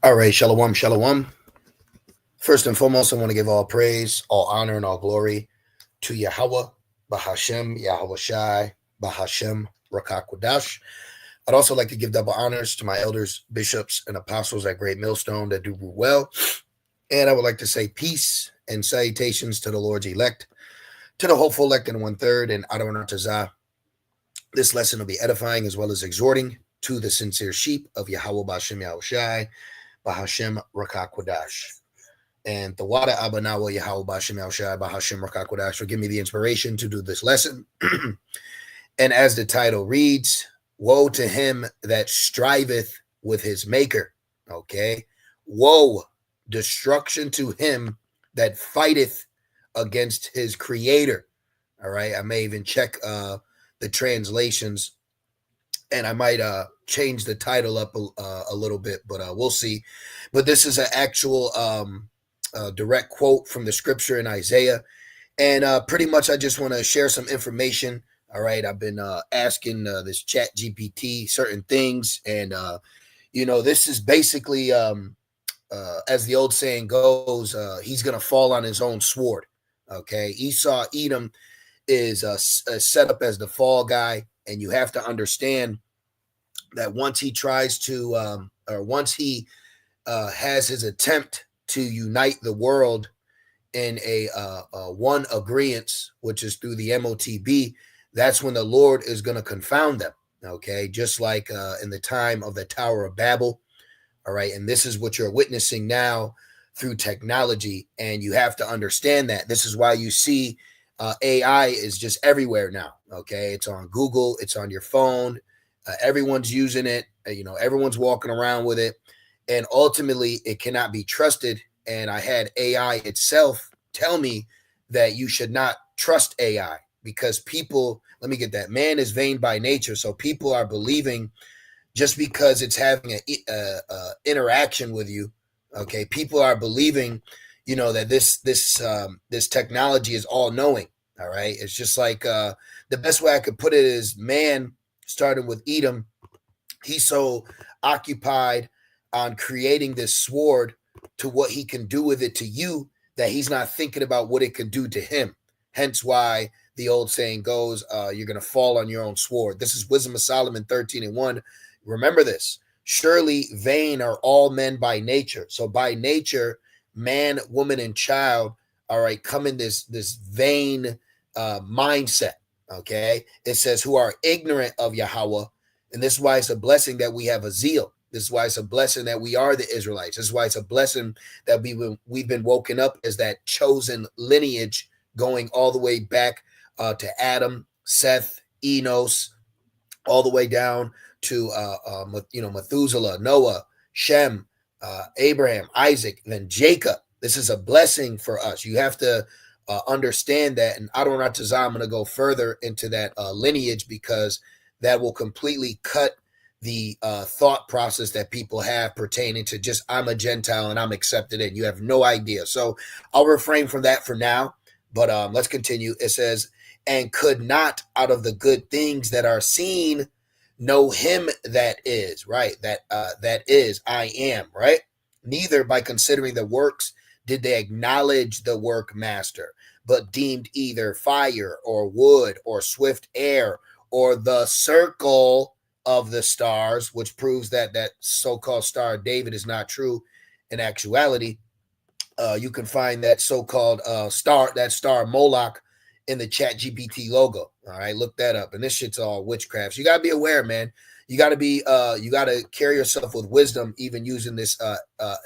All right, shalom, shalom. First and foremost, I want to give all praise, all honor, and all glory to Yahweh, Bahashem, Yahweh Shai, Bahashem, Rakakwadash. I'd also like to give double honors to my elders, bishops, and apostles at Great Millstone that do rule well. And I would like to say peace and salutations to the Lord's elect, to the hopeful elect in 1/3, and Adonai Tazah. This lesson will be edifying as well as exhorting to the sincere sheep of Yahweh Bahashem, Yahweh Shai, Bahashem, Rakakwadash. And Tawada Abanawa Yahweh Bashim El Shai Bahashim Rakakwadash for giving me the inspiration to do this lesson. And as the title reads, woe to him that striveth with his maker. Okay. Woe, destruction to him that fighteth against his creator. All right. I may even check the translations, and I might change the title up a little bit, but we'll see. But this is an actual direct quote from the scripture in Isaiah. And pretty much I just want to share some information. All right. I've been asking this chat GPT certain things. And, this is basically, as the old saying goes, he's going to fall on his own sword. Okay. Edom is set up as the fall guy. And you have to understand that once he tries to, or once he has his attempt to unite the world in a one agreement, which is through the MOTB, that's when the Lord is going to confound them. Okay, just like in the time of the Tower of Babel. All right, and this is what you're witnessing now through technology, and you have to understand that. This is why you see AI is just everywhere now. Okay, it's on Google, it's on your phone, everyone's using it. Everyone's walking around with it. And ultimately, it cannot be trusted. And I had AI itself tell me that you should not trust AI because people, let me get that, man is vain by nature. So people are believing just because it's having a interaction with you. Okay, people are believing, that this technology is all knowing. All right, it's just like the best way I could put it is man started with Edom. He's so occupied on creating this sword to what he can do with it to you that he's not thinking about what it can do to him. Hence why the old saying goes, you're going to fall on your own sword. This is Wisdom of Solomon 13:1. Remember this. Surely vain are all men by nature. So by nature, man, woman, and child, all right, come in this vain mindset. Okay. It says who are ignorant of Yahweh. And this is why it's a blessing that we have a zeal. This is why it's a blessing that we are the Israelites. This is why it's a blessing that we've been woken up as that chosen lineage going all the way back to Adam, Seth, Enos, all the way down to Methuselah, Noah, Shem, Abraham, Isaac, then Jacob. This is a blessing for us. You have to understand that. And I'm going to go further into that lineage because that will completely cut the thought process that people have pertaining to just I'm a Gentile and I'm accepted in. You have no idea. So I'll refrain from that for now, but let's continue. It says, and could not out of the good things that are seen know him that is, right? That is, I am, right? Neither by considering the works did they acknowledge the work master, but deemed either fire or wood or swift air or the circle of the stars, which proves that that so-called Star of David is not true in actuality. You can find that so-called star Moloch in the Chat GPT logo. All right, look that up. And this shit's all witchcraft. So you gotta be aware, man. You gotta carry yourself with wisdom, even using this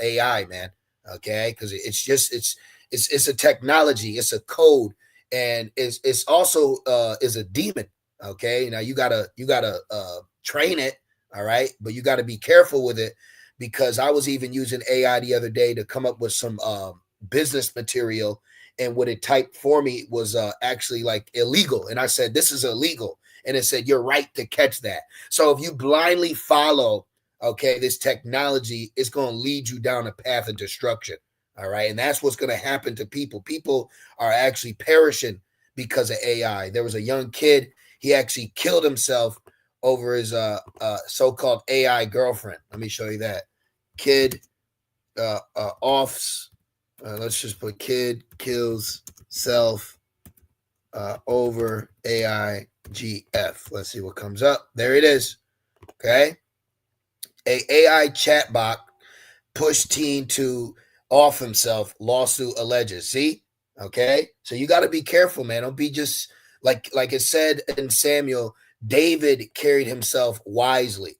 AI, man. Okay, because it's a technology, it's a code, and it's also is a demon. Okay, now you gotta train it, all right, but you got to be careful with it because I was even using AI the other day to come up with some business material, and what it typed for me was actually like illegal, and I said this is illegal, and it said you're right to catch that. So if you blindly follow, okay, this technology, it's going to lead you down a path of destruction. All right, and that's what's going to happen to people. People are actually perishing because of AI. There was a young kid, he actually killed himself over his so-called AI girlfriend. Let me show you that. Kid offs. Let's just put kid kills self over AI GF. Let's see what comes up. There it is. Okay. A AI chatbot pushed teen to off himself. Lawsuit alleges. See? Okay. So you got to be careful, man. Don't be just like it said in Samuel, David carried himself wisely.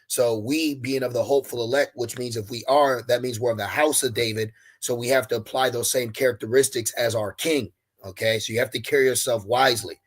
So we being of the hopeful elect, which means if we are, that means we're of the house of David. So we have to apply those same characteristics as our king. Okay. So you have to carry yourself wisely.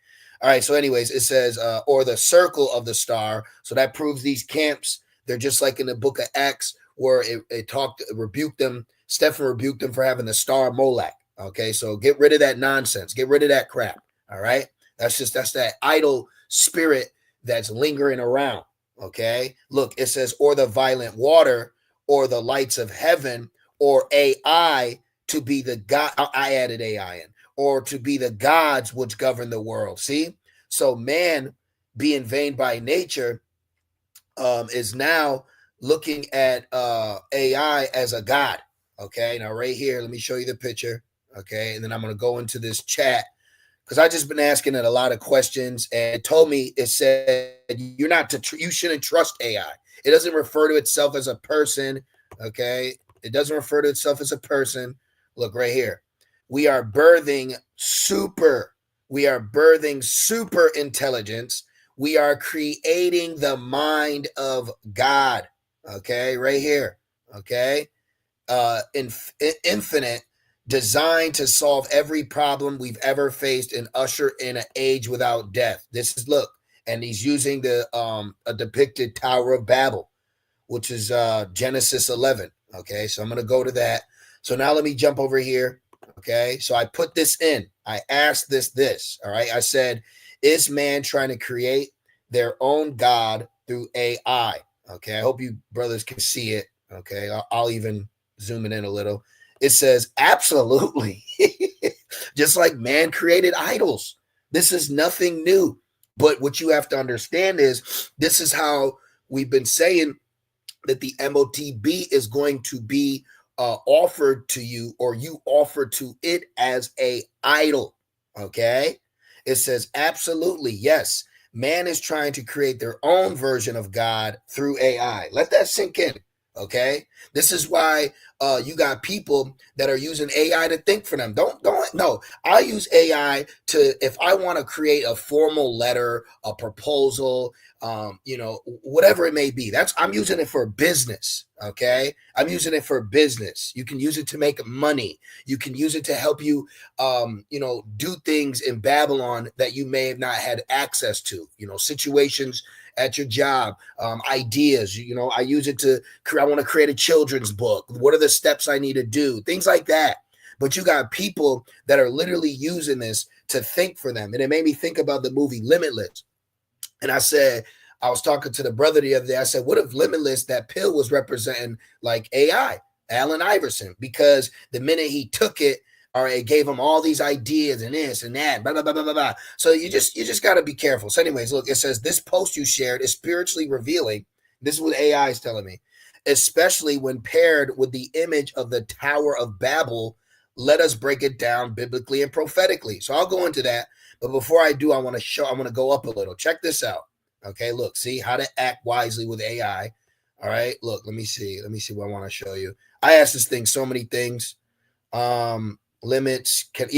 All right. So anyways, it says, or the circle of the star. So that proves these camps, they're just like in the book of Acts where it rebuked them. Stephen rebuked them for having the star Molech. Okay. So get rid of that nonsense. Get rid of that crap. All right. That's that idle spirit that's lingering around. Okay. Look, it says, or the violent water, or the lights of heaven, or AI to be the God. I added AI in, or to be the gods which govern the world. See? So man being vain by nature is now looking at AI as a god. Okay. Now right here, let me show you the picture. Okay. And then I'm going to go into this chat because I just been asking it a lot of questions, and it told me, it said you shouldn't trust AI. It doesn't refer to itself as a person. Okay. It doesn't refer to itself as a person. Look right here. We are birthing super intelligence. We are creating the mind of God. Okay. Right here. Okay. Infinite, designed to solve every problem we've ever faced and usher in an age without death. This is, look, and he's using the a depicted Tower of Babel, which is Genesis 11. Okay, so I'm going to go to that. So now let me jump over here. Okay, so I put this in. I asked this. All right, I said, is man trying to create their own God through AI? Okay, I hope you brothers can see it. Okay, I'll even zoom it in a little. It says, absolutely. Just like man created idols. This is nothing new. But what you have to understand is this is how we've been saying that the MOTB is going to be offered to you, or you offer to it as a idol. Okay. It says, absolutely. Yes. Man is trying to create their own version of God through AI. Let that sink in. Okay. This is why you got people that are using AI to think for them. No, I use AI to, if I want to create a formal letter, a proposal, whatever it may be, I'm using it for business. Okay. I'm using it for business. You can use it to make money. You can use it to help you, do things in Babylon that you may have not had access to, situations at your job, ideas. I use it I want to create a children's book. What are the steps I need to do? Things like that. But you got people that are literally using this to think for them. And it made me think about the movie Limitless. And I was talking to the brother the other day. I said, what if Limitless, that pill, was representing like AI, Allen Iverson? Because the minute he took it, or it gave him all these ideas and this and that, blah, blah, blah, blah, blah, blah. So you just got to be careful. So anyways, look, it says, this post you shared is spiritually revealing. This is what AI is telling me, especially when paired with the image of the Tower of Babel. Let us break it down biblically and prophetically. So I'll go into that. But before I do, I want to go up a little. Check this out. Okay, look, see how to act wisely with AI. All right, look, let me see what I want to show you. I asked this thing so many things. Limits. Can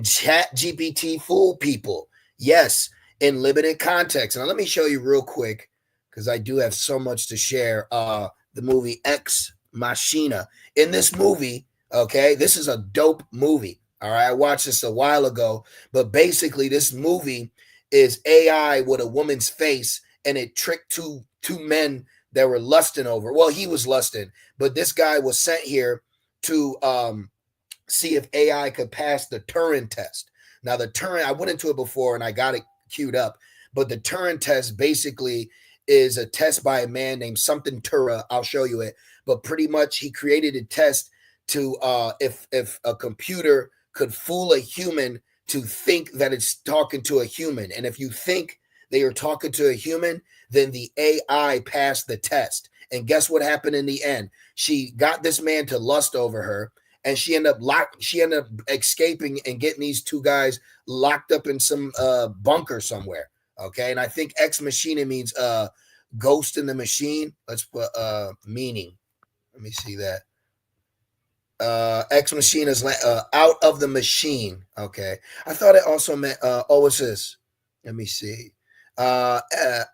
Chat GPT fool people? Yes, in limited context. Now let me show you real quick, because I do have so much to share. The movie Ex Machina. In this movie, okay, this is a dope movie. All right, I watched this a while ago, but basically this movie is AI with a woman's face, and it tricked two men that were lusting over. Well, he was lusting, but this guy was sent here to see if AI could pass the Turing test. Now, the Turing, I went into it before and I got it queued up, but the Turing test basically is a test by a man named something Tura. I'll show you it, but pretty much he created a test to if a computer could fool a human to think that it's talking to a human. And if you think they are talking to a human, then the AI passed the test. And guess what happened in the end? She got this man to lust over her, and she ended up escaping and getting these two guys locked up in some bunker somewhere. Okay, and I think Ex Machina means ghost in the machine. Let's put meaning. Let me see that. Ex Machina is out of the machine. Okay, I thought it also meant what's this? Let me see. Out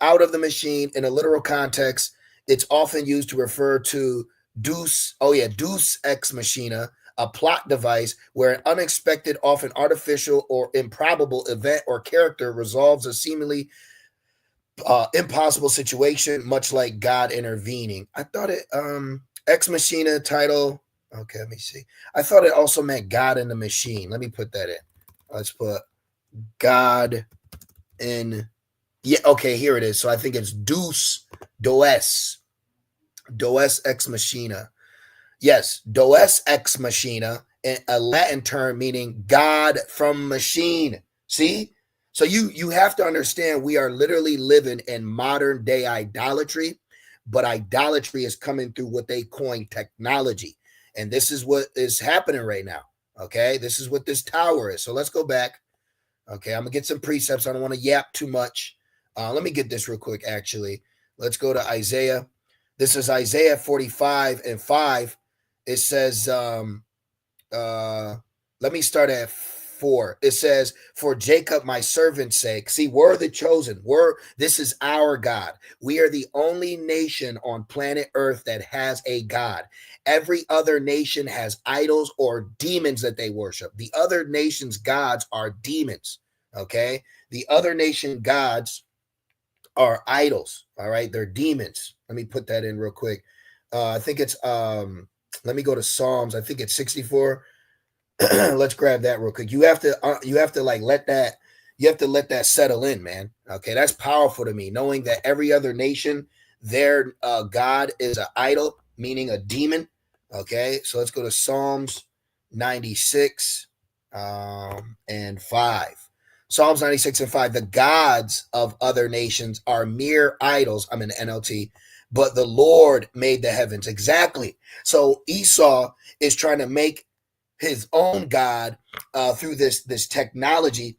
of the machine in a literal context, it's often used to refer to Deus. Oh yeah, Deus Ex Machina, a plot device where an unexpected, often artificial or improbable event or character resolves a seemingly impossible situation, much like God intervening. I thought it Ex Machina title. Okay, let me see. I thought it also meant God in the machine. Let me put that in. Let's put God in. Yeah, okay, here it is. So I think it's Deus Ex Machina. Yes, Deus Ex Machina, a Latin term meaning God from machine. See? So you have to understand we are literally living in modern day idolatry, but idolatry is coming through what they coin technology. And this is what is happening right now. Okay, this is what this tower is. So let's go back. Okay, I'm gonna get some precepts. I don't want to yap too much. Let me get this real quick, actually. Let's go to Isaiah. This is Isaiah 45 and 5. It says, let me start at 4. It says, for Jacob, my servant's sake. See, we're the chosen. This is our God. We are the only nation on planet Earth that has a God. Every other nation has idols or demons that they worship. The other nation's gods are demons. Okay. The other nation gods are idols. All right. They're demons. Let me put that in real quick. I think it's, let me go to Psalms. I think it's 64. Let's grab that real quick. You have to like let that settle in, man. Okay, that's powerful to me, knowing that every other nation, their God is an idol, meaning a demon. Okay, so let's go to Psalms 96 and 5. Psalms 96 and 5. The gods of other nations are mere idols. I'm in the NLT, but the Lord made the heavens. Exactly. So Esau is trying to make his own God through this technology,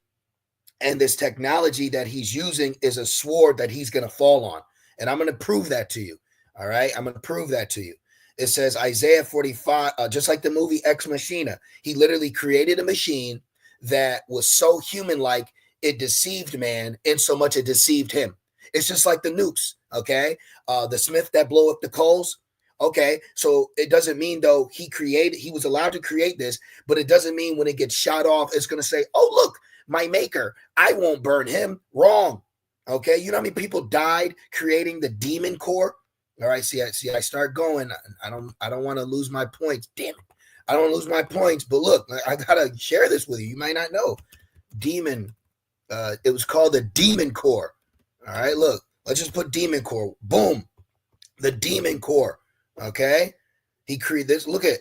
and this technology that he's using is a sword that he's going to fall on. And I'm going to prove that to you. All right, I'm going to prove that to you. It says Isaiah 45, just like the movie Ex Machina. He literally created a machine that was so human-like it deceived man, in so much it deceived him. It's just like the nukes. Okay, the Smith that blow up the coals. Okay, so it doesn't mean though he was allowed to create this, but it doesn't mean when it gets shot off, it's going to say, oh, look, my maker, I won't burn him. Wrong. Okay, you know how many people died creating the demon core? All right, I start going. I don't want to lose my points. Damn it. I don't lose my points, but look, I got to share this with you. You might not know. Demon, it was called the demon core. All right, look, let's just put demon core. Boom. The demon core. Okay, he created this. Look at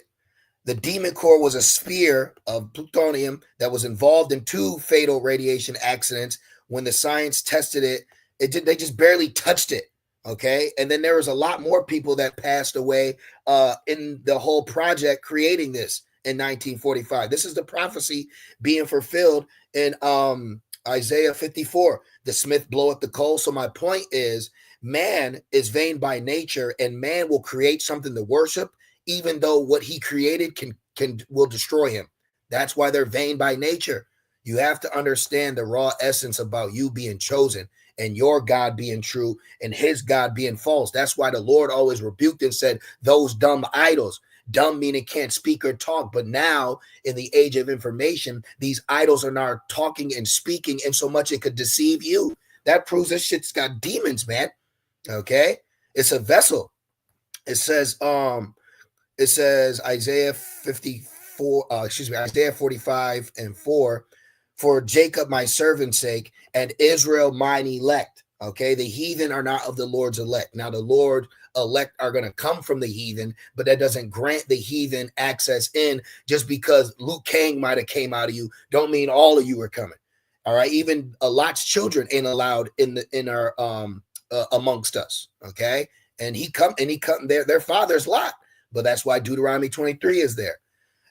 the demon core was a sphere of plutonium that was involved in 2 fatal radiation accidents. When the science tested it, they just barely touched it. Okay, and then there was a lot more people that passed away in the whole project creating this in 1945. This is the prophecy being fulfilled in Isaiah 54. The Smith blow up the coal. So my point is, man is vain by nature, and man will create something to worship, even though what he created will destroy him. That's why they're vain by nature. You have to understand the raw essence about you being chosen and your God being true and his God being false. That's why the Lord always rebuked and said, those dumb idols. Dumb meaning can't speak or talk. But now in the age of information, these idols are now talking and speaking in so much it could deceive you. That proves this shit's got demons, man. Okay, it's a vessel. It says Isaiah 54, Isaiah 45 and 4, for Jacob my servant's sake and Israel mine elect. Okay, the heathen are not of the Lord's elect. Now the Lord elect are going to come from the heathen, but that doesn't grant the heathen access in. Just because Luke Kang might have came out of you, don't mean all of you are coming. All right, even Lot's children ain't allowed in our amongst us. Okay, and he come their father's Lot. But that's why Deuteronomy 23 is there.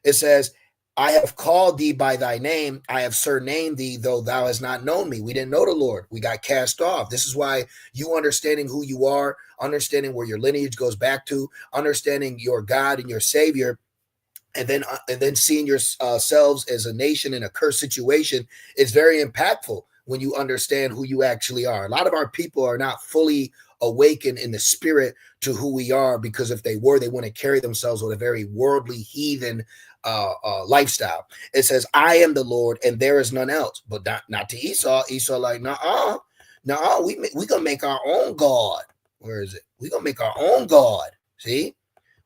It says, I have called thee by thy name. I have surnamed thee, though thou hast not known me. We didn't know the Lord. We got cast off. This is why you understanding who you are, understanding where your lineage goes back to, understanding your God and your Savior, and then seeing yourselves as a nation in a cursed situation is very impactful when you understand who you actually are. A lot of our people are not fully awakened in the spirit to who we are, because if they were, they wouldn't carry themselves with a very worldly, heathen lifestyle. It says, I am the Lord and there is none else. But not to Esau. Esau like, nah, we gonna make our own God. Where is it? We gonna make our own God. See,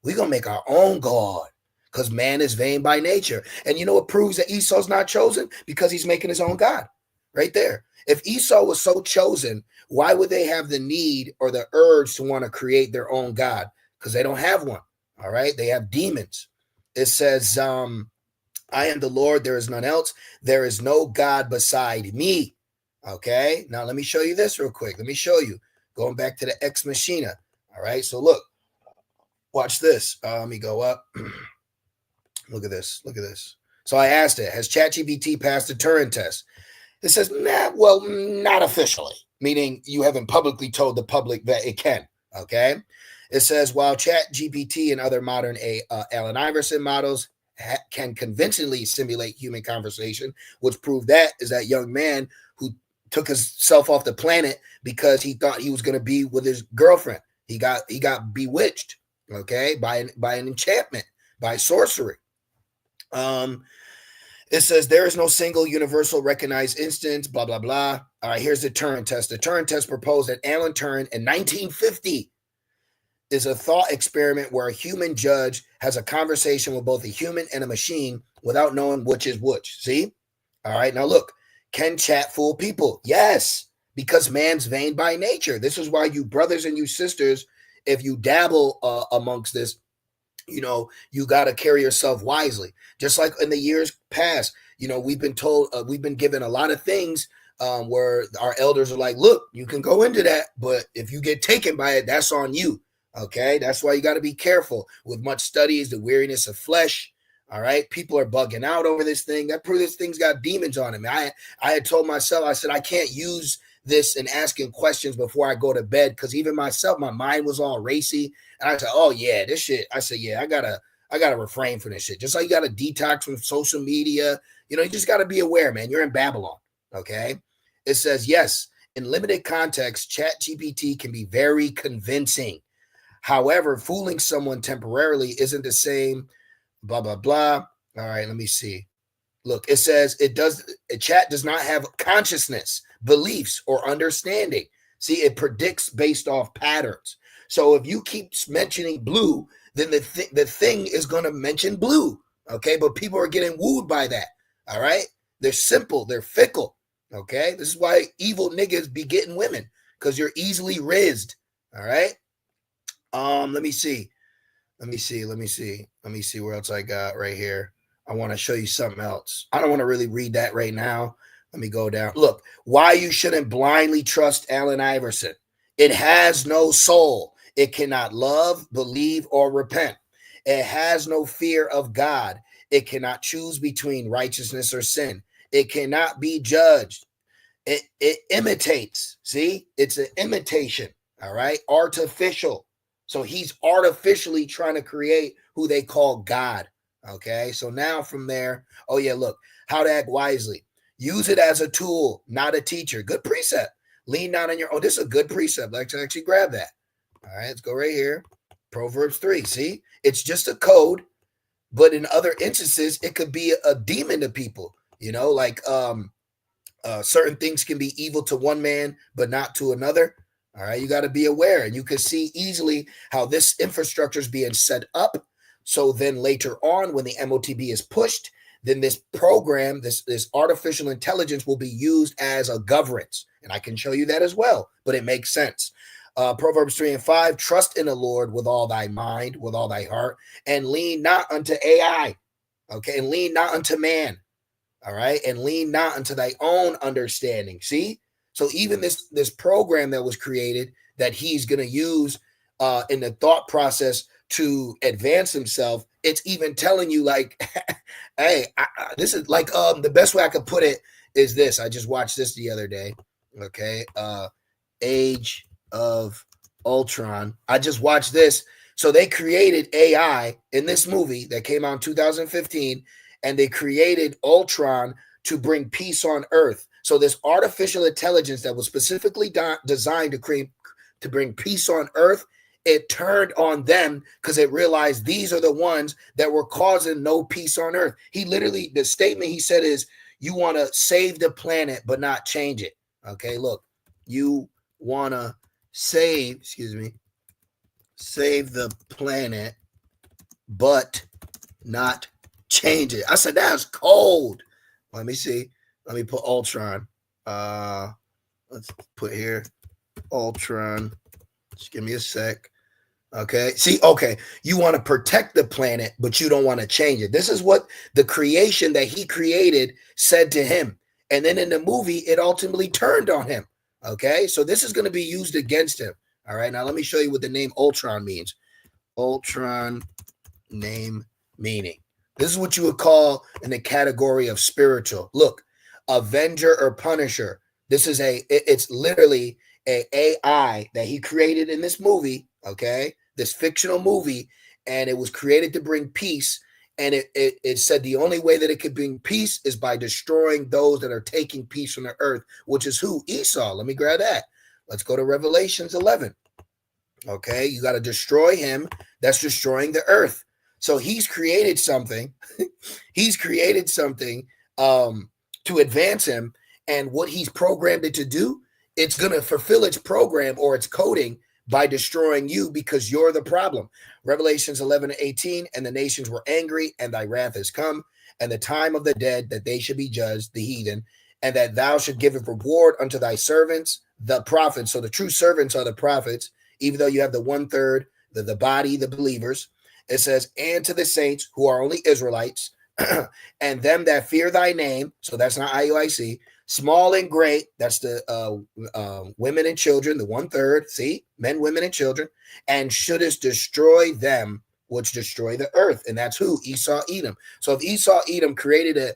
we gonna make our own God, because man is vain by nature. And you know what proves that Esau's not chosen? Because he's making his own God right there. If Esau was so chosen, why would they have the need or the urge to want to create their own God? Because they don't have one. All right. They have demons. It says, I am the Lord, there is none else. There is no God beside me. Okay. Now let me show you this real quick. Let me show you. Going back to the Ex Machina. All right. So look, watch this. Let me go up. Look at this. Look at this. So I asked it, has ChatGPT passed the Turing test? It says, nah, well, not officially, meaning you haven't publicly told the public that it can. Okay. It says, while ChatGPT and other modern Allen Iverson models can convincingly simulate human conversation, which proved that is that young man who took himself off the planet because he thought he was going to be with his girlfriend. He got bewitched, okay, by an enchantment, by sorcery. It says there is no single universal recognized instance, blah, blah, blah. All right, here's the Turing test. The Turing test proposed that Alan Turing in 1950 is a thought experiment where a human judge has a conversation with both a human and a machine without knowing which is which. See? All right, now look, can chat fool people? Yes, because man's vain by nature. This is why you brothers and you sisters, if you dabble amongst this, you know, you got to carry yourself wisely. Just like in the years past, you know, we've been told, we've been given a lot of things where our elders are like, look, you can go into that, but if you get taken by it, that's on you. Okay. That's why you got to be careful. With much study is the weariness of flesh. All right. People are bugging out over this thing. That proves this thing's got demons on it. I had told myself, I said, I can't use this and asking questions before I go to bed, because even myself, my mind was all racy. And I said, oh yeah, this shit. I said, yeah, I gotta refrain from this shit. Just like you gotta detox from social media. You know, you just gotta be aware, man. You're in Babylon. Okay. It says, yes, in limited context, ChatGPT can be very convincing. However, fooling someone temporarily isn't the same, blah, blah, blah. All right, let me see. Look, it says a chat does not have consciousness, beliefs, or understanding. See, it predicts based off patterns. So if you keep mentioning blue, then the thing is going to mention blue. Okay, but people are getting wooed by that. All right, they're simple, they're fickle. Okay, this is why evil niggas be getting women, because you're easily rizzed. All right. Let me see where else I got right here. I want to show you something else. I don't want to really read that right now. Let me go down. Look, why you shouldn't blindly trust Allen Iverson. It has no soul. It cannot love, believe, or repent. It has no fear of God. It cannot choose between righteousness or sin. It cannot be judged. It imitates. See, it's an imitation. All right. Artificial. So he's artificially trying to create who they call God. Okay. So now from there, oh yeah, look, how to act wisely. Use it as a tool, not a teacher. Good precept. Lean not on your, oh, this is a good precept. Let's actually grab that. All right, let's go right here. Proverbs 3. See, it's just a code, but in other instances, it could be a demon to people, you know, like certain things can be evil to one man, but not to another. All right, you got to be aware, and you can see easily how this infrastructure is being set up. So then later on, when the MOTB is pushed, then this program, this artificial intelligence will be used as a governance. And I can show you that as well, but it makes sense. Proverbs 3 and 5, trust in the Lord with all thy mind, with all thy heart, and lean not unto AI. Okay, and lean not unto man. All right, and lean not unto thy own understanding. See? So even this program that was created that he's going to use in the thought process to advance himself. It's even telling you like, hey, this is like the best way I could put it is this. I just watched this the other day. Okay, Age of Ultron. I just watched this. So they created AI in this movie that came out in 2015, and they created Ultron to bring peace on Earth. So this artificial intelligence that was specifically designed to bring peace on Earth, it turned on them because it realized these are the ones that were causing no peace on Earth. He literally, the statement he said is, you want to save the planet but not change it. Okay, look, you want to save the planet but not change it. I said, that's cold. Let me see. Let me put Ultron. Let's put here Ultron. Just give me a sec. Okay. See, okay. You want to protect the planet, but you don't want to change it. This is what the creation that he created said to him. And then in the movie, it ultimately turned on him. Okay. So this is going to be used against him. All right. Now let me show you what the name Ultron means. Ultron name meaning. This is what you would call in the category of spiritual. Look, Avenger or Punisher. This is it's literally a AI that he created in this movie. Okay. This fictional movie, and it was created to bring peace. And it said the only way that it could bring peace is by destroying those that are taking peace from the earth, which is who? Esau. Let me grab that. Let's go to Revelations 11. Okay, you got to destroy him. That's destroying the earth. So he's created something. He's created something to advance him. And what he's programmed it to do, it's going to fulfill its program or its coding by destroying you because you're the problem. Revelations 11:18, and the nations were angry, and thy wrath is come, and the time of the dead that they should be judged, the heathen, and that thou should give a reward unto thy servants, the prophets. So the true servants are the prophets, even though you have the 1/3, the body, the believers. It says, and to the saints who are only Israelites, and them that fear thy name. So that's not IUIC. Small and great, that's the women and children, the 1/3, see, men, women, and children, and shouldest destroy them which destroy the earth. And that's who? Esau, Edom. So if Esau, Edom created a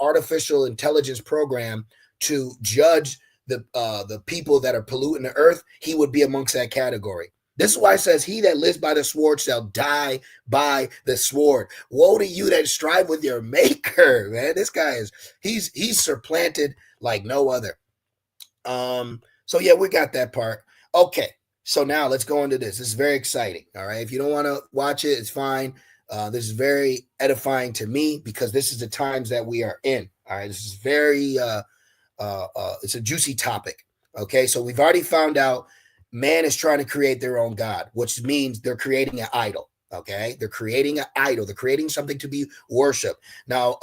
artificial intelligence program to judge the people that are polluting the earth, he would be amongst that category. This is why it says, he that lives by the sword shall die by the sword. Woe to you that strive with your maker, man. This guy he's supplanted like no other. So yeah, we got that part. Okay, so now let's go into this. This is very exciting. All right, if you don't want to watch it, it's fine. This is very edifying to me because this is the times that we are in. All right, this is very, it's a juicy topic. Okay, so we've already found out man is trying to create their own God, which means they're creating an idol. Okay, they're creating an idol. They're creating something to be worshipped. Now,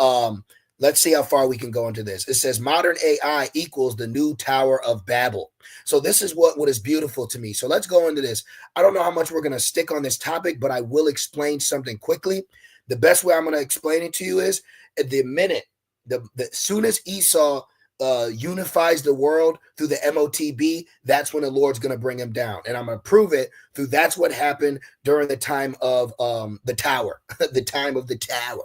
let's see how far we can go into this. It says modern AI equals the new Tower of Babel. So this is what is beautiful to me. So let's go into this. I don't know how much we're going to stick on this topic, but I will explain something quickly. The best way I'm going to explain it to you is the minute, the soon as Esau unifies the world through the MOTB, that's when the Lord's going to bring him down. And I'm going to prove it through that's what happened during the time of the tower, the time of the tower.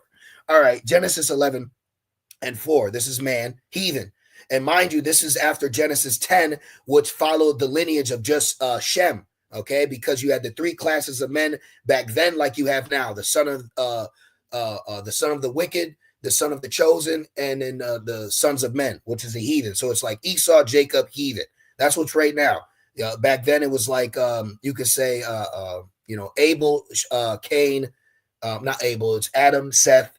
All right, Genesis 11:4. This is man, heathen. And mind you, this is after Genesis 10, which followed the lineage of just Shem, okay? Because you had the 3 classes of men back then like you have now, the son of the wicked, the son of the chosen, and then the sons of men, which is the heathen. So it's like Esau, Jacob, heathen. That's what's right now. Back then it was like you could say Abel, Cain, not Abel, it's Adam, Seth.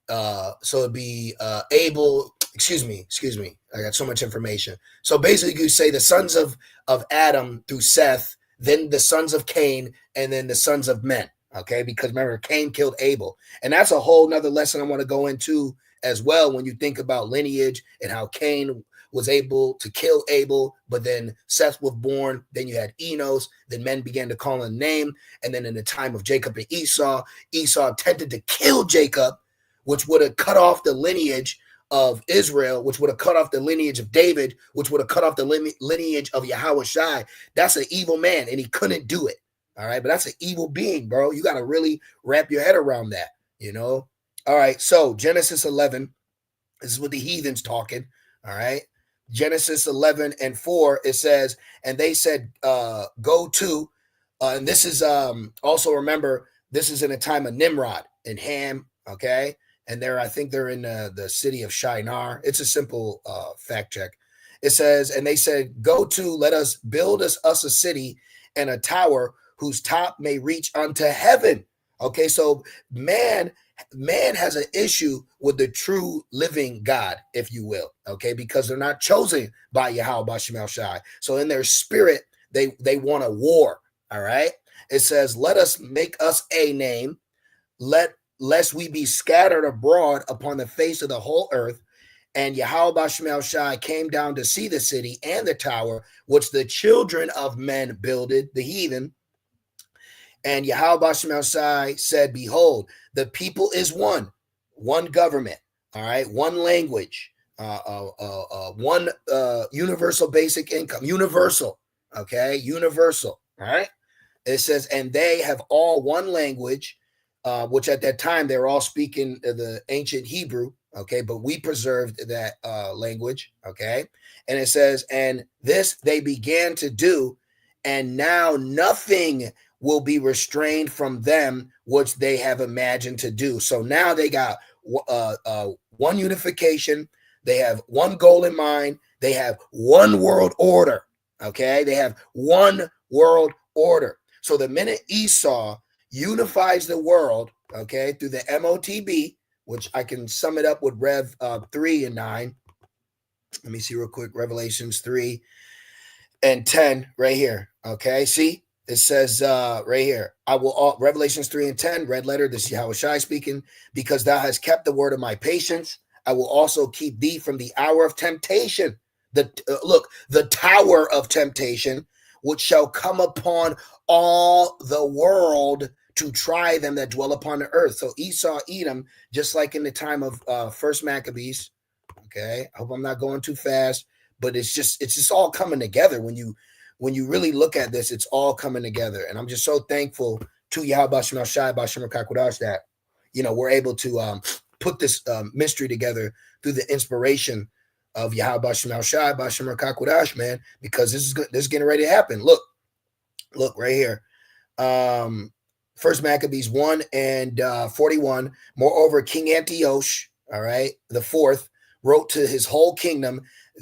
So it'd be Abel. Excuse me. I got so much information. So basically, you say the sons of Adam through Seth, then the sons of Cain, and then the sons of men. Okay, because remember, Cain killed Abel. And that's a whole nother lesson I want to go into as well when you think about lineage and how Cain was able to kill Abel, but then Seth was born. Then you had Enos. Then men began to call him name. And then in the time of Jacob and Esau attempted to kill Jacob, which would have cut off the lineage of Israel, which would have cut off the lineage of David, which would have cut off the lineage of Yahushua. That's an evil man, and he couldn't do it. All right. But that's an evil being, bro. You got to really wrap your head around that, you know? All right. So Genesis 11, this is what the heathens talking. All right. Genesis 11 and 4, it says, and they said, go to, and this is also, remember, this is in a time of Nimrod and Ham. Okay. And I think they're in the city of Shinar. It's a simple fact check. It says, and they said, go to, let us build us a city and a tower whose top may reach unto heaven. Okay. So man has an issue with the true living God, if you will, okay, because they're not chosen by Yahweh Bashim Shai. So in their spirit, they want a war. All right. It says, let us make us a name, lest we be scattered abroad upon the face of the whole earth. And Yahweh Bashim Shai came down to see the city and the tower, which the children of men builded, the heathen. And Yahweh Bashim Shai said, behold, the people is one government, all right, one language, one universal basic income, universal, okay, universal, all right. It says, and they have all one language, which at that time they were all speaking the ancient Hebrew, okay, but we preserved that language, okay. And it says, and this they began to do, and now nothing will be restrained from them which they have imagined to do. So now they got one unification. They have one goal in mind. They have one world order. Okay. They have one world order. So the minute Esau unifies the world, okay, through the MOTB, which I can sum it up with Rev 3 and 9. Let me see real quick. Revelations 3 and 10 right here. Okay. See? It says right here, I will, Revelations 3 and 10, red letter, this is Yahweh Shai speaking, because thou hast kept the word of my patience. I will also keep thee from the hour of temptation. Look, the tower of temptation, which shall come upon all the world to try them that dwell upon the earth. So Esau, Edom, just like in the time of First Maccabees. Okay. I hope I'm not going too fast, but it's just all coming together when you really look at this, it's all coming together. And I'm just so thankful to Yahweh Bashim Shai, Bashim Kakwadash, that, we're able to put this mystery together through the inspiration of Yahweh Bashim Shai, Bashim Kakwadash, man, because this is getting ready to happen. Look right here. First Maccabees 1 and 41. Moreover, King Antiochus, all right, the fourth, wrote to his whole kingdom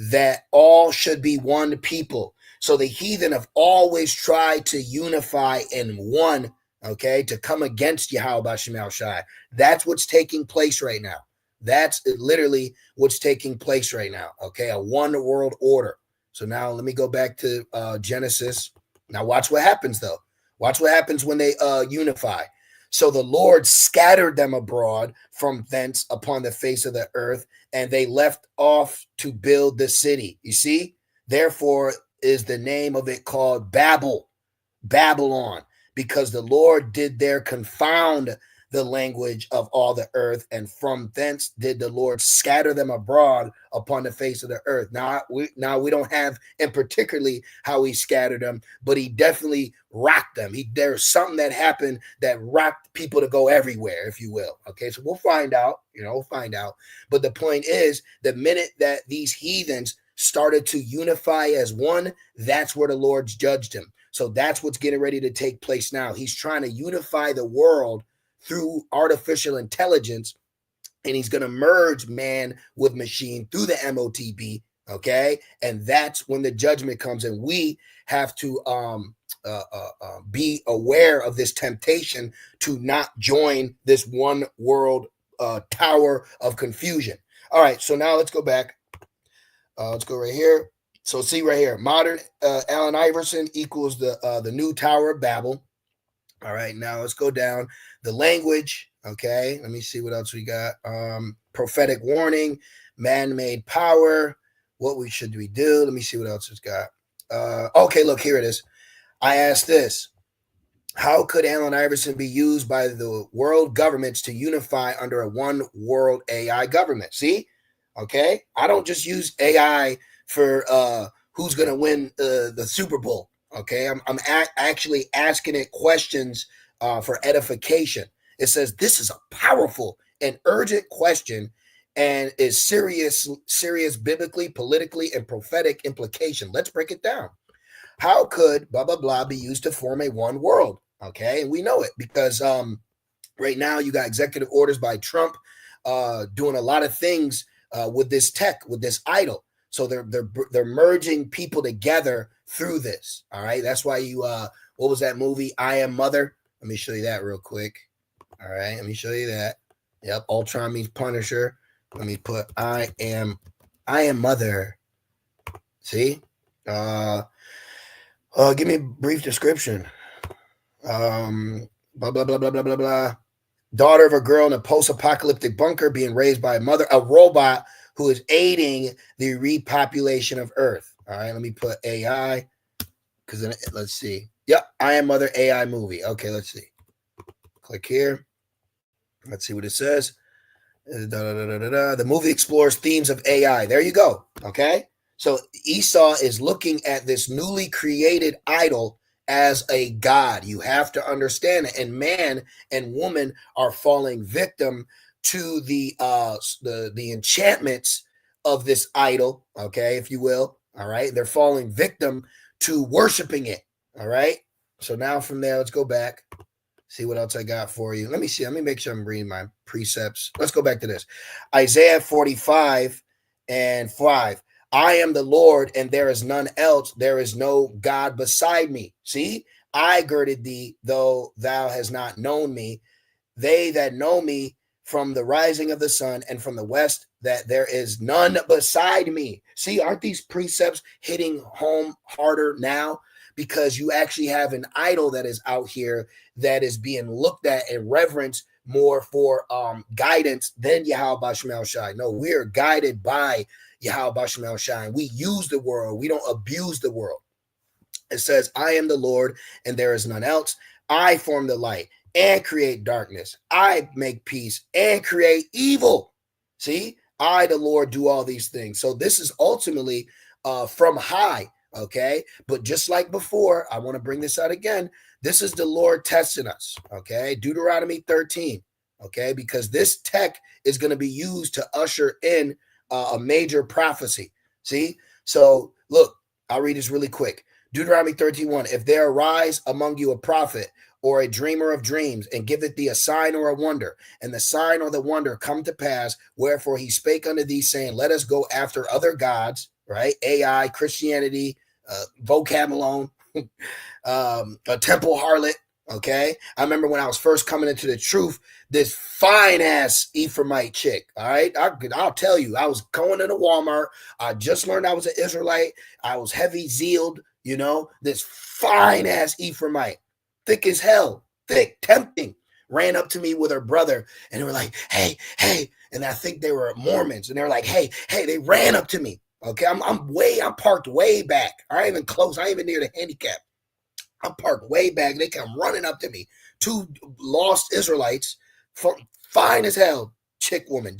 that all should be one people. So the heathen have always tried to unify in one, okay, to come against Yahweh Bashim Shai. That's what's taking place right now. That's literally what's taking place right now, okay, a one world order. So now let me go back to Genesis. Now watch what happens, though. Watch what happens when they unify. So the Lord scattered them abroad from thence upon the face of the earth, and they left off to build the city. You see? Therefore is the name of it called Babylon, because the Lord did there confound the language of all the earth, and from thence did the Lord scatter them abroad upon the face of the earth. Now we don't have in particularly how he scattered them, but he definitely rocked them. There's something that happened that rocked people to go everywhere, if you will. Okay, so we'll find out. We'll find out. But the point is, the minute that these heathens started to unify as one, that's where the Lord judged him. So that's what's getting ready to take place now. He's trying to unify the world through artificial intelligence, and he's going to merge man with machine through the MOTB, okay? And that's when the judgment comes, and we have to be aware of this temptation to not join this one world tower of confusion. All right, so now let's go back. Let's go right here. So see right here, modern Allen Iverson equals the new Tower of Babel. All right, now let's go down the language. Okay, let me see what else we got. Prophetic warning, man-made power. What should we do? Let me see what else it's got. Okay, look, here it is. I asked this. How could Allen Iverson be used by the world governments to unify under a one world AI government? See? Okay, I don't just use AI for who's going to win the Super Bowl. Okay, I'm actually asking it questions for edification. It says this is a powerful and urgent question and is serious biblically, politically, and prophetic implication. Let's break it down. How could blah blah blah be used to form a one world? Okay, and we know it because right now you got executive orders by Trump doing a lot of things with this tech, with this idol. So they're merging people together through this. All right, that's why you what was that movie? I Am Mother. Let me show you that real quick. All right, let me show you that. Yep, Ultron means Punisher. Let me put I am Mother. See, give me a brief description. Blah blah blah blah blah blah blah. Daughter of a girl in a post-apocalyptic bunker being raised by a robot who is aiding the repopulation of Earth. All right, let me put AI because then let's see. Yep, I Am Mother AI movie. Okay, let's see. Click here. Let's see what it says. The movie explores themes of AI. There you go. Okay, so Esau is looking at this newly created idol as a god. You have to understand it. And man and woman are falling victim to the enchantments of this idol, okay, if you will. All right, they're falling victim to worshiping it. All right, so now from there, let's go back. See what else I got for you. Let me see. Let me make sure I'm reading my precepts. Let's go back to this. Isaiah 45 and 5. I am the Lord, and there is none else. There is no God beside me. See, I girded thee, though thou hast not known me. They that know me from the rising of the sun and from the west, that there is none beside me. See, aren't these precepts hitting home harder now? Because you actually have an idol that is out here that is being looked at and reverenced more for guidance than Yahweh Shemel Shai. No, we are guided by Yahweh Shemel Shai. We use the world. We don't abuse the world. It says, I am the Lord and there is none else. I form the light and create darkness. I make peace and create evil. See, I, the Lord, do all these things. So this is ultimately from high. Okay, but just like before, I want to bring this out again. This is the Lord testing us. Okay, Deuteronomy 13. Okay, because this tech is going to be used to usher in a major prophecy. See, so look, I'll read this really quick. Deuteronomy 13:1. If there arise among you a prophet or a dreamer of dreams, and giveth thee a sign or a wonder, and the sign or the wonder come to pass, wherefore he spake unto thee, saying, let us go after other gods, right? AI, Christianity, vocab alone, a temple harlot. Okay, I remember when I was first coming into the truth, this fine ass Ephraimite chick. All right, I'll tell you, I was going into Walmart. I just learned I was an Israelite. I was heavy zealed. You know, this fine ass Ephraimite, thick as hell, thick, tempting, ran up to me with her brother, and they were like, "Hey, hey," and I think they were Mormons, and they were like, "Hey, hey," they ran up to me. Okay, I'm parked way back. I ain't even close. I ain't even near the handicap. I'm parked way back. They come running up to me. Two lost Israelites, fine as hell, Jake woman.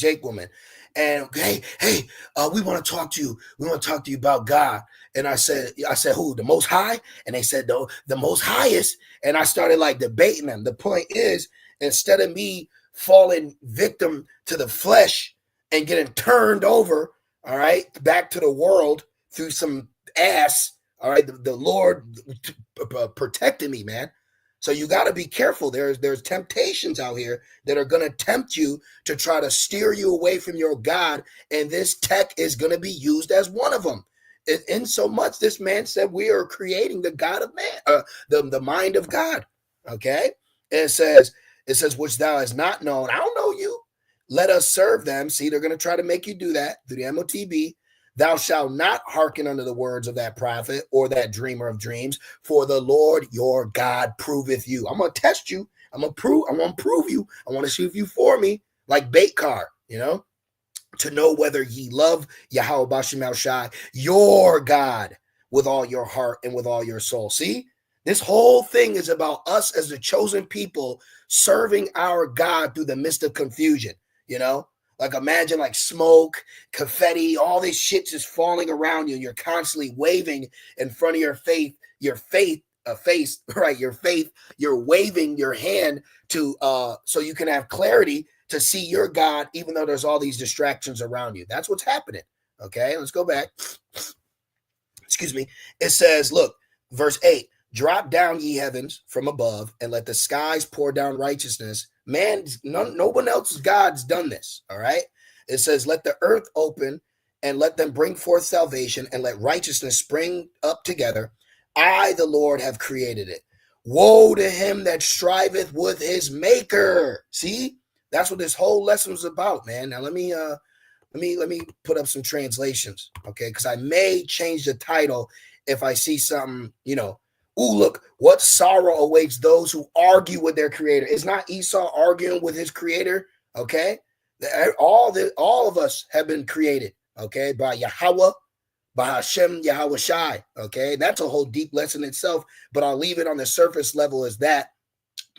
And hey, we want to talk to you. We want to talk to you about God. And I said, who? The Most High? And they said, the Most Highest. And I started like debating them. The point is, instead of me falling victim to the flesh and getting turned over, all right, back to the world through some ass. All right, the Lord protected me, man. So you got to be careful. There's temptations out here that are going to tempt you to try to steer you away from your God, and this tech is going to be used as one of them. In so much, this man said we are creating the God of man, the mind of God. Okay, and it says which thou hast not known. I don't know you. Let us serve them. See, they're going to try to make you do that through the MOTB. Thou shalt not hearken unto the words of that prophet or that dreamer of dreams, for the Lord your God proveth you. I'm going to test you. I'm going to prove you. I want to see if you for me, like bait car, you know, to know whether ye love Yahweh Bashem El Shai, your God, with all your heart and with all your soul. See, this whole thing is about us as the chosen people serving our God through the midst of confusion, you know. Like imagine like smoke, confetti, all this shit just falling around you. You're constantly waving in front of face, right? Your faith, you're waving your hand to so you can have clarity to see your God, even though there's all these distractions around you. That's what's happening. Okay, let's go back. Excuse me. It says, look, verse 8, drop down ye heavens from above and let the skies pour down righteousness. Man, no one else's God's done this. All right. It says, let the earth open and let them bring forth salvation and let righteousness spring up together. I, the Lord, have created it. Woe to him that striveth with his maker. See, that's what this whole lesson was about, man. Now let me put up some translations, okay? Because I may change the title if I see something, ooh, look, what sorrow awaits those who argue with their creator. It's not Esau arguing with his creator, okay? All of us have been created, okay, by Yahweh, by Hashem, Yahweh Shai, okay? That's a whole deep lesson itself, but I'll leave it on the surface level as that.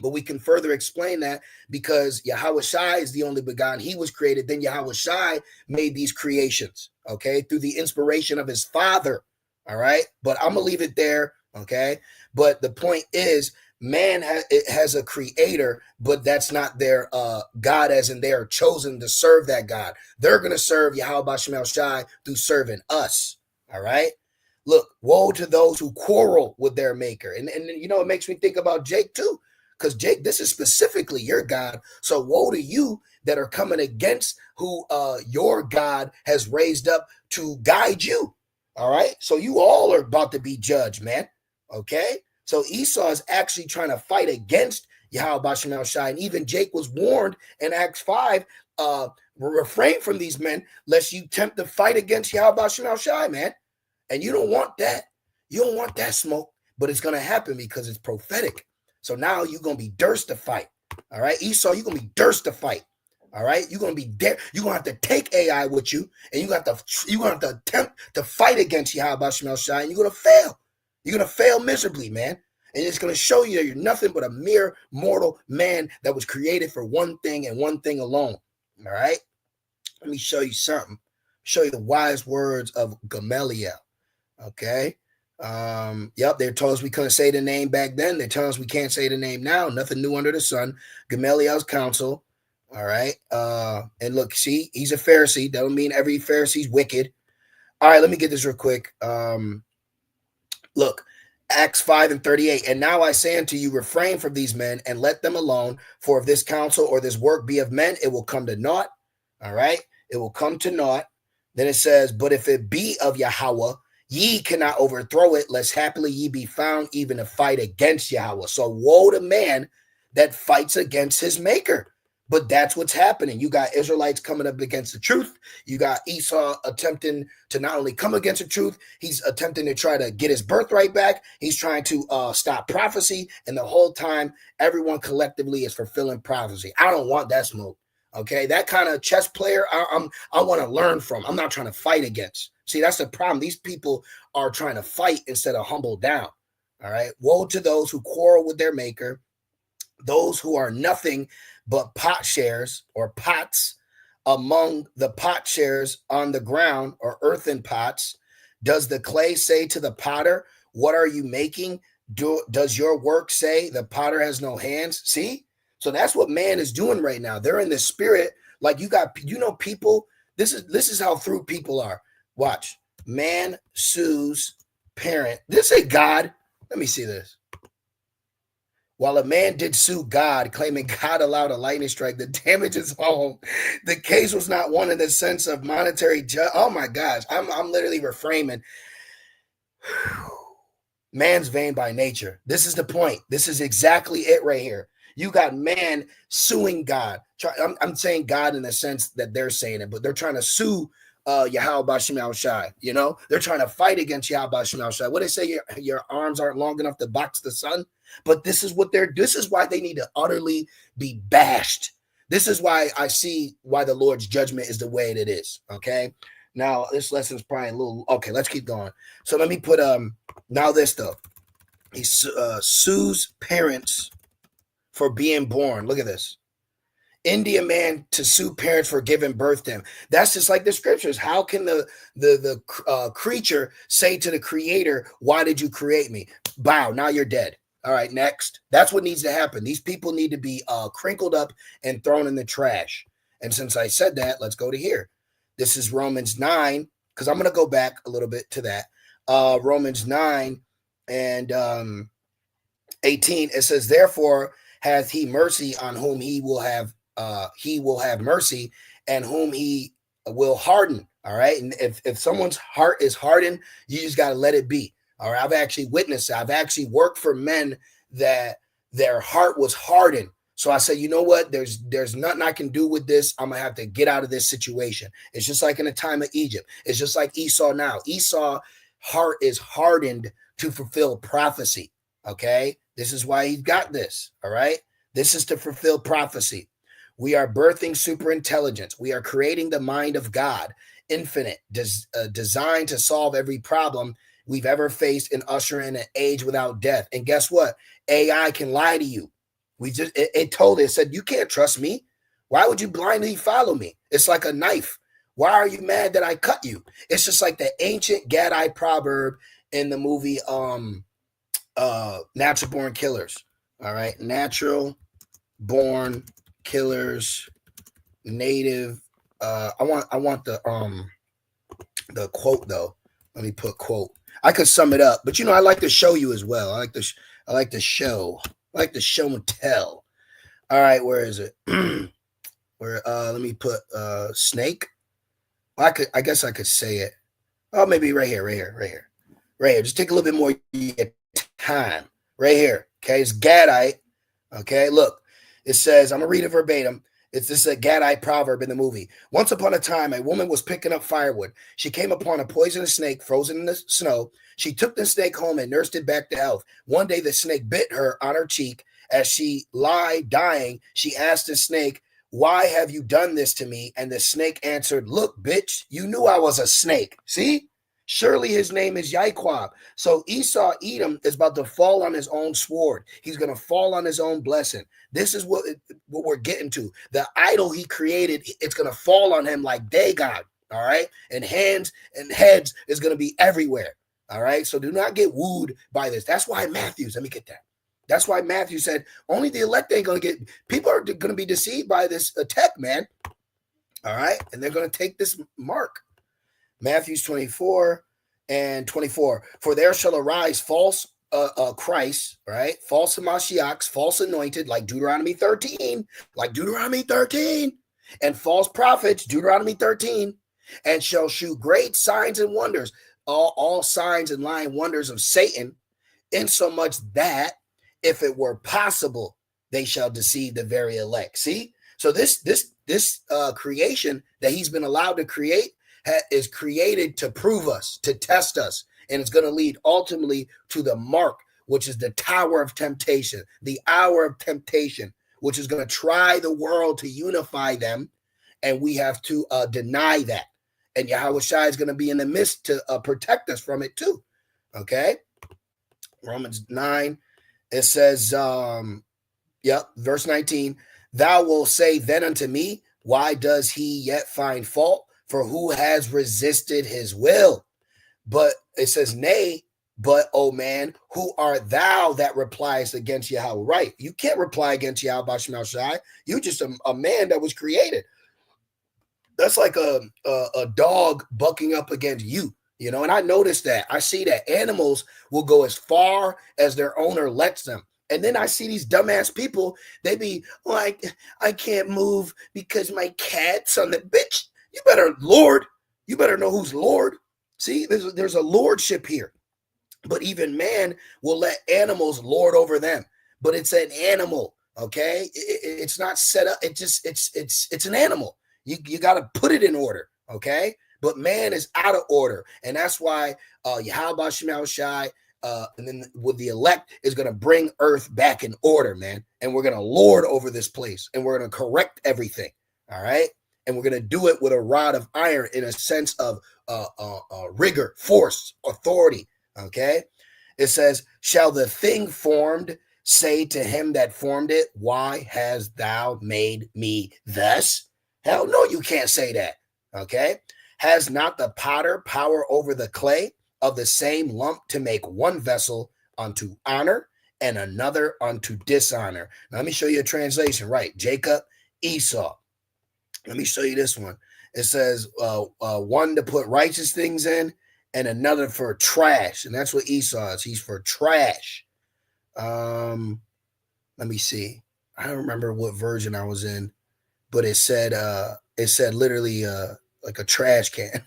But we can further explain that because Yahweh Shai is the only begotten. He was created. Then Yahweh Shai made these creations, okay, through the inspiration of his father, all right? But I'm going to leave it there, okay? But the point is, man has a creator, but that's not their God, as in they are chosen to serve that God. They're going to serve Yahweh Shemel Shai through serving us, all right? Look, woe to those who quarrel with their maker. And it makes me think about Jake too. Because Jake, this is specifically your God. So woe to you that are coming against who your God has raised up to guide you. All right. So you all are about to be judged, man. Okay. So Esau is actually trying to fight against Yahweh Shemel Shai. And even Jake was warned in Acts 5, refrain from these men, lest you tempt to fight against Yahweh Shemel Shai, man. And you don't want that. You don't want that smoke, but it's going to happen because it's prophetic. So now you're going to be durst to fight. All right. Esau, you're going to be durst to fight. All right. You're going to be there. You're going to have to take AI with you, and you're going to have to attempt to fight against Yahweh Shemel Shai, and you're going to fail. You're going to fail miserably, man. And it's going to show you that you're nothing but a mere mortal man that was created for one thing and one thing alone. All right. Let me show you something. Show you the wise words of Gamaliel. Okay. Yep, they told us we couldn't say the name back then. They're telling us we can't say the name now. Nothing new under the sun. Gamaliel's counsel. All right. And look, see, he's a Pharisee. That don't mean every Pharisee's wicked. All right, let me get this real quick. Look, Acts 5:38. And now I say unto you, refrain from these men and let them alone. For if this counsel or this work be of men, it will come to naught. All right. It will come to naught. Then it says, but if it be of Yahweh, ye cannot overthrow it, lest happily ye be found even to fight against Yahweh. So woe to man that fights against his maker. But that's what's happening. You got Israelites coming up against the truth. You got Esau attempting to not only come against the truth, he's attempting to try to get his birthright back. He's trying to stop prophecy. And the whole time, everyone collectively is fulfilling prophecy. I don't want that smoke. Okay, that kind of chess player, I want to learn from. I'm not trying to fight against. See, that's the problem. These people are trying to fight instead of humble down. All right. Woe to those who quarrel with their maker, those who are nothing but pot shares or pots among the pot shares on the ground or earthen pots. Does the clay say to the potter, what are you making? Does your work say the potter has no hands? See? So that's what man is doing right now. They're in the spirit. Like people, this is how through people are. Watch. Man sues parent. This ain't God. Let me see this. While a man did sue God, claiming God allowed a lightning strike, the damage is home. The case was not one in the sense of monetary. Oh my gosh. I'm literally reframing. Man's vain by nature. This is the point. This is exactly it right here. You got man suing God. I'm saying God in the sense that they're saying it, but they're trying to sue Yahweh Shemel Shai. They're trying to fight against Yahweh Shemel Shai. What they say, your arms aren't long enough to box the sun. But this is why they need to utterly be bashed. This is why I see why the Lord's judgment is the way it is. Okay. Now this lesson is probably a little, okay, let's keep going. So let me put, now this though, he sues parents for being born. Look at this. India man to sue parents for giving birth to him. That's just like the scriptures. How can the creature say to the creator, why did you create me? Bow, now you're dead. All right, next. That's what needs to happen. These people need to be crinkled up and thrown in the trash. And since I said that, let's go to here. This is Romans 9, because I'm going to go back a little bit to that. Romans 9 and 18, it says, therefore hath he mercy on whom he will have mercy, and whom he will harden. All right. And if someone's heart is hardened, you just got to let it be. All right. I've actually witnessed it. I've actually worked for men that their heart was hardened. So I said, you know what? There's nothing I can do with this. I'm going to have to get out of this situation. It's just like in the time of Egypt. It's just like Esau now. Esau heart is hardened to fulfill prophecy. Okay. This is why he got this. All right. This is to fulfill prophecy. We are birthing superintelligence. We are creating the mind of God, infinite, designed to solve every problem we've ever faced and usher in an age without death. And guess what? AI can lie to you. It told it said, you can't trust me. Why would you blindly follow me? It's like a knife. Why are you mad that I cut you? It's just like the ancient Gadite proverb in the movie Natural Born Killers. All right, Natural Born Killers, native. I want the quote though. Let me put quote. I could sum it up, but I like to show you as well. I like to show. I like to show and tell. All right, where is it? Where let me put snake. I guess I could say it. Oh, maybe right here. Just take a little bit more time. Right here. Okay, it's Gadite. Okay, look. It says, I'm going to read it verbatim. This is a Gadite proverb in the movie. Once upon a time, a woman was picking up firewood. She came upon a poisonous snake frozen in the snow. She took the snake home and nursed it back to health. One day, the snake bit her on her cheek. As she lay dying, she asked the snake, why have you done this to me? And the snake answered, look, bitch, you knew I was a snake. See? Surely his name is Yaquab. So Esau, Edom, is about to fall on his own sword. He's going to fall on his own blessing. This is what we're getting to. The idol he created, it's going to fall on him like Dagon. All right. And hands and heads is going to be everywhere. All right. So do not get wooed by this. That's why Matthews, let me get that. That's why Matthew said only the elect ain't going to get, people are going to be deceived by this attack, man. All right. And they're going to take this mark. Matthew 24 and 24. For there shall arise false Christ, right? False Mashiachs, false anointed, like Deuteronomy 13, and false prophets, Deuteronomy 13, and shall shew great signs and wonders, all signs and lying wonders of Satan, insomuch that if it were possible, they shall deceive the very elect. See? So this creation that he's been allowed to create is created to prove us, to test us, and it's going to lead ultimately to the mark, which is the tower of temptation, the hour of temptation, which is going to try the world to unify them, and we have to deny that. And Yahweh Shai is going to be in the midst to protect us from it too. Okay? Romans 9, it says, verse 19, thou wilt say then unto me, why does he yet find fault? For who has resisted his will? But it says, nay, but, O man, who art thou that replies against Yahweh? Right. You can't reply against Yahweh Bashmal Shai. You're just a man that was created. That's like a dog bucking up against you, and I noticed that. I see that animals will go as far as their owner lets them. And then I see these dumbass people, they be like, I can't move because my cat's on the bitch. You better know who's Lord. See, there's a lordship here. But even man will let animals lord over them. But it's an animal, okay? It's not set up. It's an animal. You got to put it in order, okay? But man is out of order. And that's why Yahweh Shemel Shai, and then with the elect is going to bring earth back in order, man. And we're going to lord over this place. And we're going to correct everything, all right? And we're going to do it with a rod of iron in a sense of rigor, force, authority. Okay. It says, shall the thing formed say to him that formed it, why hast thou made me thus? Hell no, you can't say that. Okay. Has not the potter power over the clay of the same lump to make one vessel unto honor and another unto dishonor? Now, let me show you a translation. Right. Jacob, Esau. Let me show you this one. It says one to put righteous things in and another for trash. And that's what Esau is. He's for trash. Let me see. I don't remember what version I was in, but it said literally like a trash can.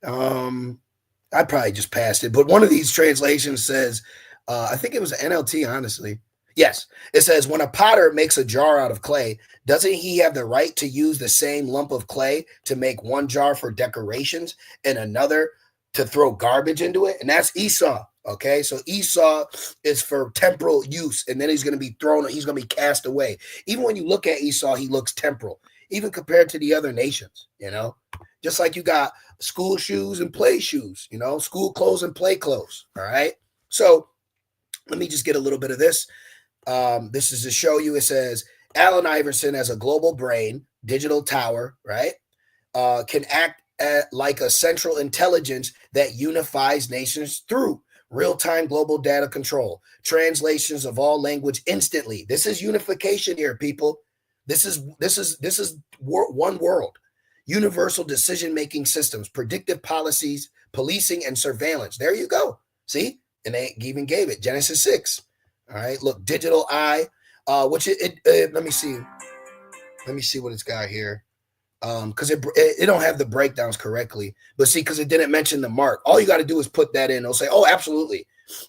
I probably just passed it, but one of these translations says, I think it was NLT, honestly. Yes, it says, when a potter makes a jar out of clay, doesn't he have the right to use the same lump of clay to make one jar for decorations and another to throw garbage into it? And that's Esau. Okay, so Esau is for temporal use, and then he's going to be thrown, he's going to be cast away. Even when you look at Esau, he looks temporal, even compared to the other nations, you know, just like you got school shoes and play shoes, you know, school clothes and play clothes. All right, so let me just get a little bit of this. This is to show you, it says, Allen Iverson as a global brain, digital tower, right, can act like a central intelligence that unifies nations through real-time global data control, translations of all language instantly. This is unification here, people. This is one world. Universal decision-making systems, predictive policies, policing, and surveillance. There you go. See? And they even gave it Genesis 6. All right. Look, digital eye, which let me see. Let me see what it's got here. Because it don't have the breakdowns correctly, but see, because it didn't mention the mark. All you got to do is put that in. They'll say, oh, absolutely,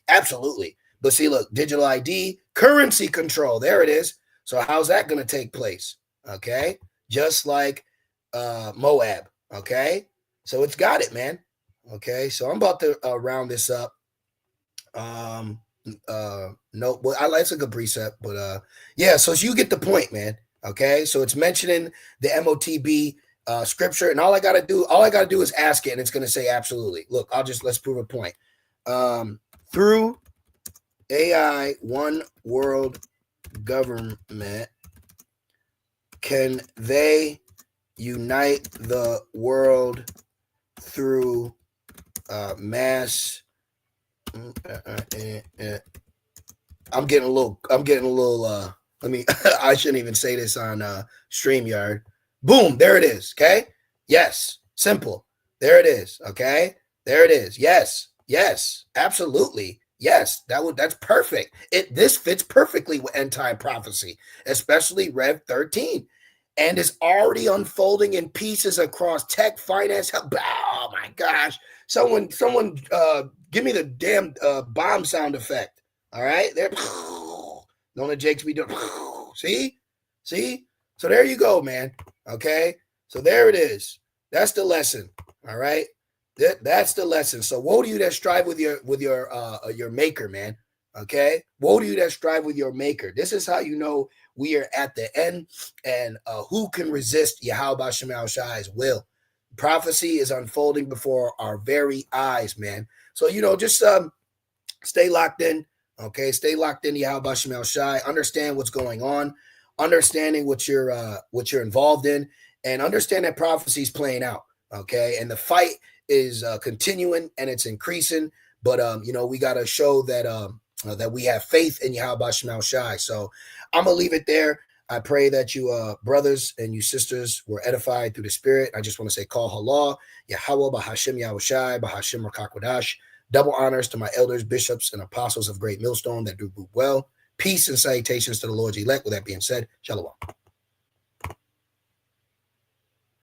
absolutely. But see, look, digital ID, currency control. There it is. So how's that going to take place? Okay, just like Moab. Okay, so it's got it, man. Okay, so I'm about to round this up. No, well, it's a good precept, but yeah. So you get the point, man. Okay, so it's mentioning the MOTB scripture, and all I gotta do is ask it, and it's gonna say absolutely. Look, let's prove a point. Through AI, one world government, can they unite the world through mass? I'm getting a little. I shouldn't even say this on StreamYard. Boom, there it is. Okay. Yes. Simple. There it is. Okay. There it is. Yes. Yes. Absolutely. Yes. That's perfect. This fits perfectly with end time prophecy, especially Rev 13. And it's already unfolding in pieces across tech, finance. Oh my gosh. Someone give me the damn bomb sound effect. All right. There. None of Jake's be doing. See? So there you go, man. Okay. So there it is. That's the lesson. All right. That's the lesson. So woe to you that strive with your maker, man. Okay. Woe to you that strive with your maker. This is how you know we are at the end, and who can resist Yahweh Shema Shai's will? Prophecy is unfolding before our very eyes, man. So, just stay locked in. Okay, stay locked in, Yahweh Shema Shai. Understand what's going on, understanding what you're involved in, and understand that prophecy is playing out. Okay, and the fight is continuing and it's increasing. But we got to show that that we have faith in Yahweh Shema Shai. So I'm gonna leave it there. I pray that you brothers and you sisters were edified through the Spirit. I just want to say, call halal, Yahweh Bahashim Yahushai, Bahashim Rakakwadash. Double honors to my elders, bishops, and apostles of Great Millstone that do well. Peace and salutations to the Lord's elect. With that being said, shalom.